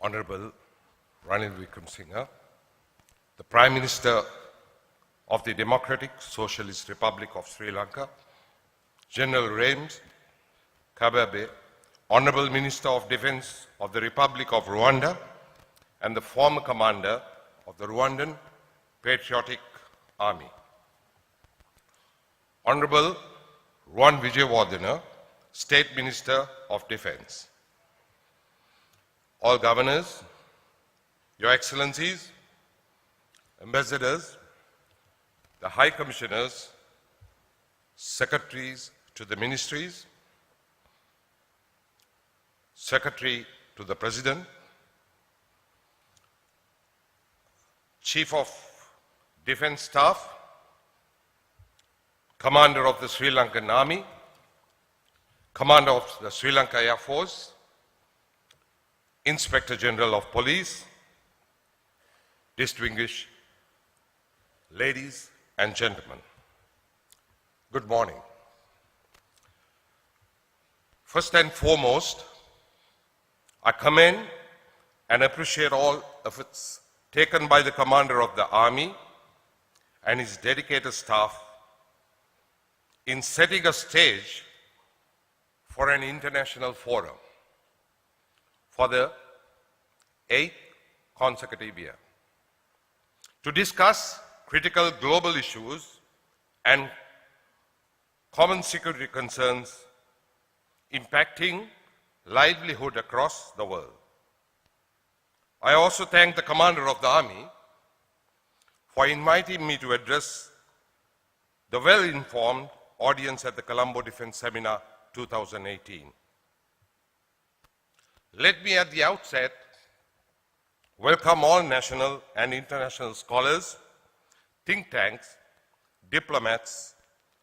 Honorable Ranil Wickremesinghe, the Prime Minister of the Democratic Socialist Republic of Sri Lanka, General James Kababe, Honorable Minister of Defense of the Republic of Rwanda, and the former commander of the Rwandan Patriotic Army. Honorable Ron Vijayawardena, State Minister of Defense. All governors, Your Excellencies, ambassadors, the High Commissioners, secretaries to the ministries, Secretary to the President, Chief of Defense Staff, Commander of the Sri Lankan Army, Commander of the Sri Lanka Air Force, Inspector General of Police, distinguished ladies and gentlemen, good morning. First and foremost, I commend and appreciate all efforts taken by the Commander of the Army and his dedicated staff in setting a stage for an international forum for the 8th consecutive year to discuss critical global issues and common security concerns impacting livelihood across the world. I also thank the Commander of the Army for inviting me to address the well-informed audience at the Colombo Defense Seminar 2018. Let me at the outset welcome all national and international scholars, think tanks, diplomats,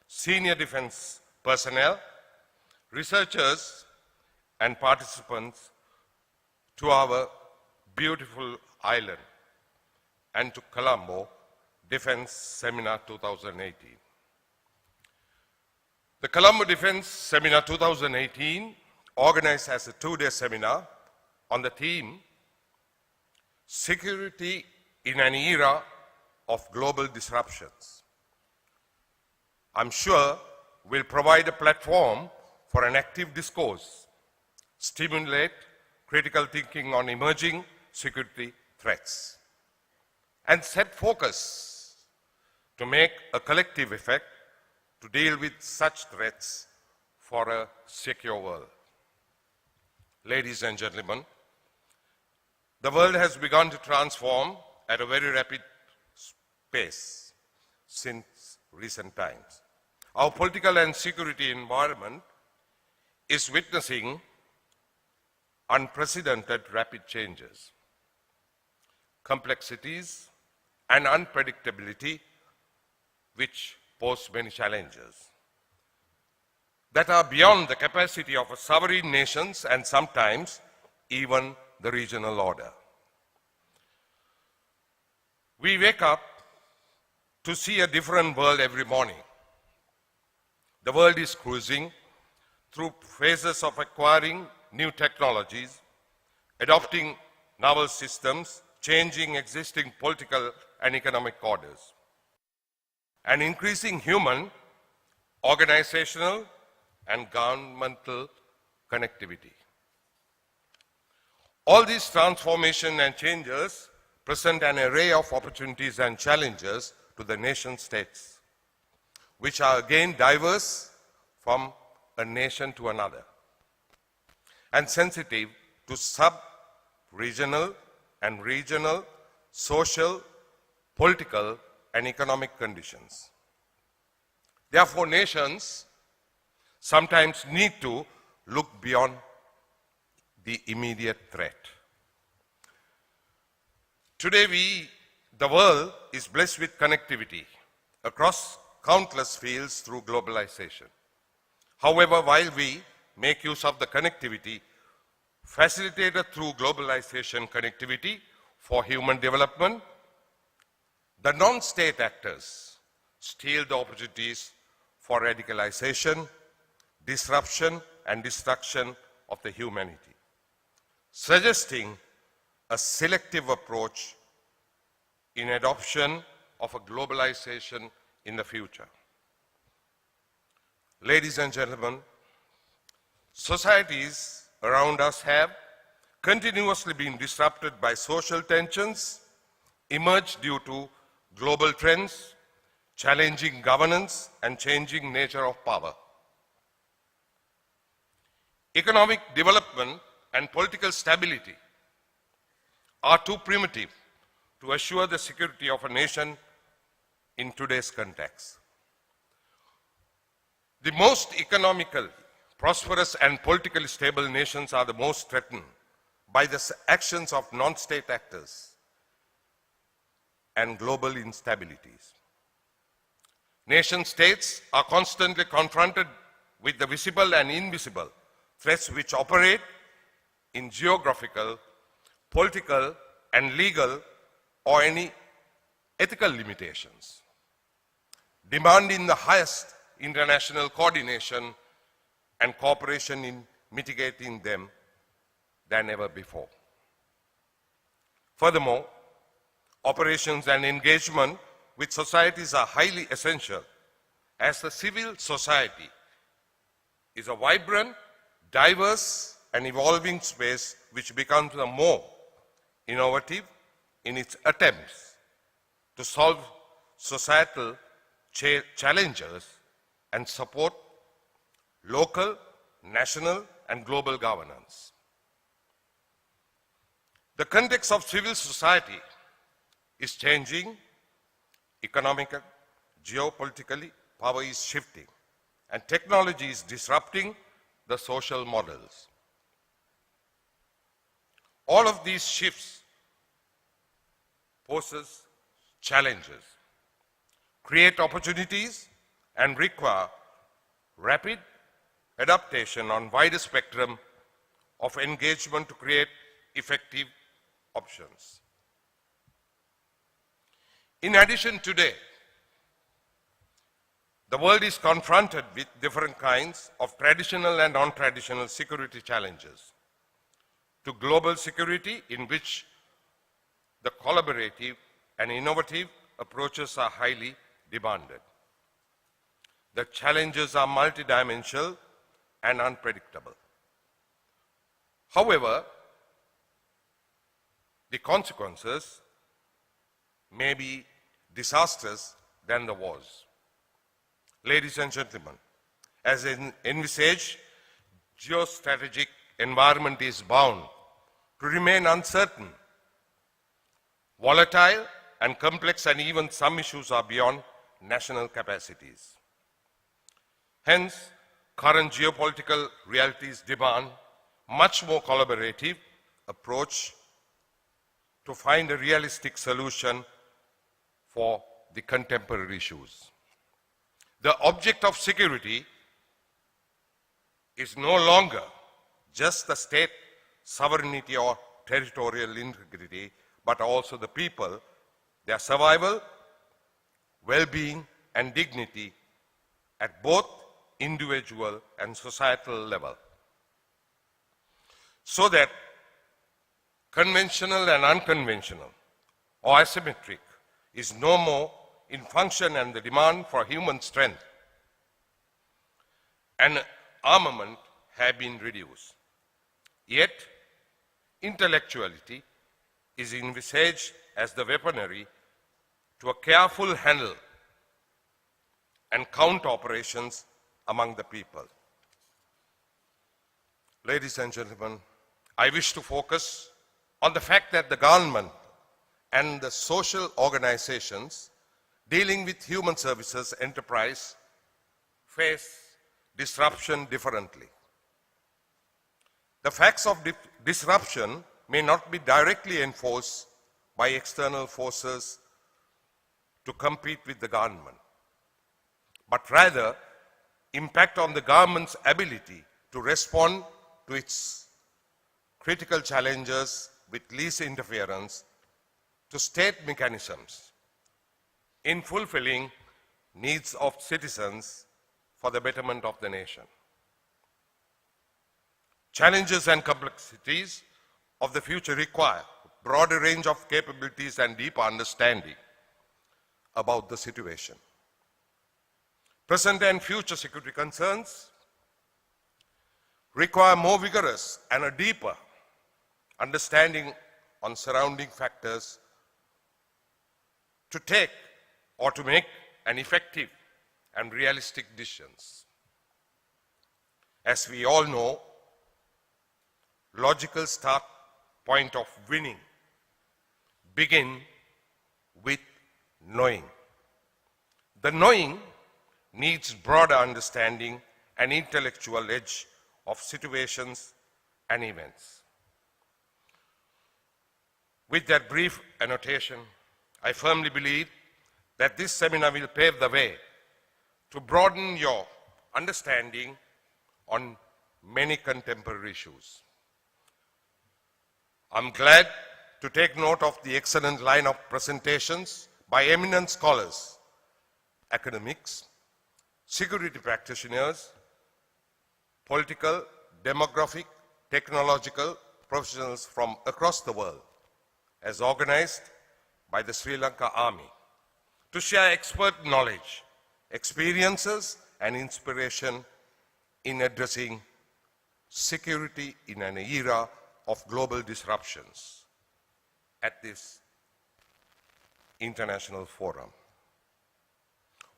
senior defense personnel, researchers, and participants to our beautiful island and to Colombo Defense Seminar 2018. The Colombo Defense Seminar 2018, organized as a two-day seminar on the theme Security in an Era of Global Disruptions, I'm sure will provide a platform for an active discourse, stimulate critical thinking on emerging security threats, and set focus to make a collective effect to deal with such threats for a secure world. Ladies and gentlemen, the world has begun to transform at a very rapid pace since recent times. Our political and security environment is witnessing unprecedented rapid changes, complexities, and unpredictability which pose many challenges that are beyond the capacity of sovereign nations and sometimes even the regional order. We wake up to see a different world every morning. The world is cruising through phases of acquiring new technologies, adopting novel systems, changing existing political and economic orders, and increasing human, organizational, and governmental connectivity. All these transformations and changes present an array of opportunities and challenges to the nation states, which are again diverse from a nation to another, and sensitive to sub-regional and regional, social, political, and economic conditions. Therefore, nations sometimes need to look beyond the immediate threat. Today, the world is blessed with connectivity across countless fields through globalization. However, while we make use of the connectivity facilitated through globalization connectivity for human development, the non-state actors steal the opportunities for radicalization, disruption, and destruction of the humanity, suggesting a selective approach in adoption of a globalization in the future. Ladies and gentlemen, societies around us have continuously been disrupted by social tensions emerged due to global trends, challenging governance, and changing nature of power. Economic development and political stability are too primitive to assure the security of a nation in today's context. The most economically prosperous and politically stable nations are the most threatened by the actions of non-state actors and global instabilities. Nation states are constantly confronted with the visible and invisible threats which operate in geographical, political, and legal or any ethical limitations, demanding the highest international coordination and cooperation in mitigating them than ever before. Furthermore, operations and engagement with societies are highly essential, as the civil society is a vibrant, diverse, and evolving space which becomes more innovative in its attempts to solve societal challenges and support local, national, and global governance. The context of civil society is changing. Economically, geopolitically, power is shifting, and technology is disrupting the social models. All of these shifts poses challenges, create opportunities, and require rapid adaptation on wider spectrum of engagement to create effective options. In addition, today, the world is confronted with different kinds of traditional and non-traditional security challenges to global security, in which the collaborative and innovative approaches are highly demanded. The challenges are multidimensional and unpredictable. However, the consequences may be disastrous than the wars. Ladies and gentlemen, as an envisaged geostrategic environment is bound to remain uncertain, volatile, and complex, and even some issues are beyond national capacities. Hence, current geopolitical realities demand much more collaborative approach to find a realistic solution for the contemporary issues. The object of security is no longer just the state sovereignty or territorial integrity, but also the people, their survival, well-being, and dignity at both individual and societal level, so that conventional and unconventional or asymmetric is no more in function, and the demand for human strength and armament have been reduced. Yet, intellectuality is envisaged as the weaponry to a careful handle and counter operations among the people. Ladies and gentlemen, I wish to focus on the fact that the government and the social organizations dealing with human services enterprise face disruption differently. The facts of disruption may not be directly enforced by external forces to compete with the government, but rather impact on the government's ability to respond to its critical challenges with least interference to state mechanisms in fulfilling needs of citizens for the betterment of the nation. Challenges and complexities of the future require broader range of capabilities and deeper understanding about the situation. Present and future security concerns require more vigorous and a deeper understanding on surrounding factors to take or to make an effective and realistic decisions. As we all know, logical start point of winning begin with knowing. The knowing needs broader understanding and intellectual edge of situations and events. With that brief annotation, I firmly believe that this seminar will pave the way to broaden your understanding on many contemporary issues. I'm glad to take note of the excellent line of presentations by eminent scholars, academics, security practitioners, political, demographic, technological professionals from across the world, as organized by the Sri Lanka Army, to share expert knowledge, experiences, and inspiration in addressing security in an era of global disruptions at this international forum.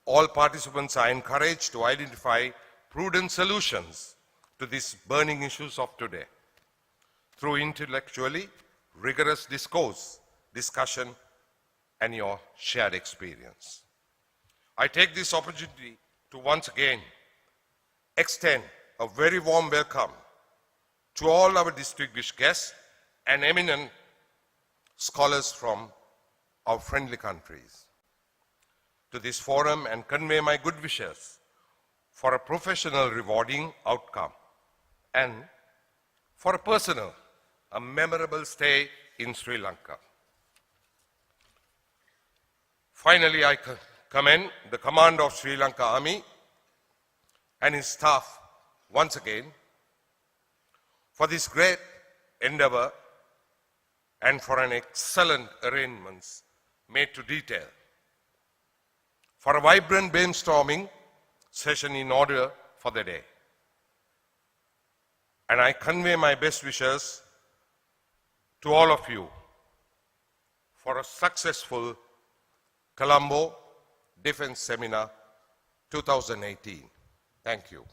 All participants are encouraged to identify prudent solutions to these burning issues of today through intellectually rigorous discourse, discussion, and your shared experience. I take this opportunity to once again extend a very warm welcome to all our distinguished guests and eminent scholars from our friendly countries to this forum and convey my good wishes for a professional rewarding outcome and for a personal, a memorable stay in Sri Lanka. Finally, I commend the Commander of Sri Lanka Army and his staff once again for this great endeavor and for an excellent arrangements made to detail, for a vibrant brainstorming session in order for the day. And I convey my best wishes to all of you for a successful Colombo Defense Seminar 2018. Thank you.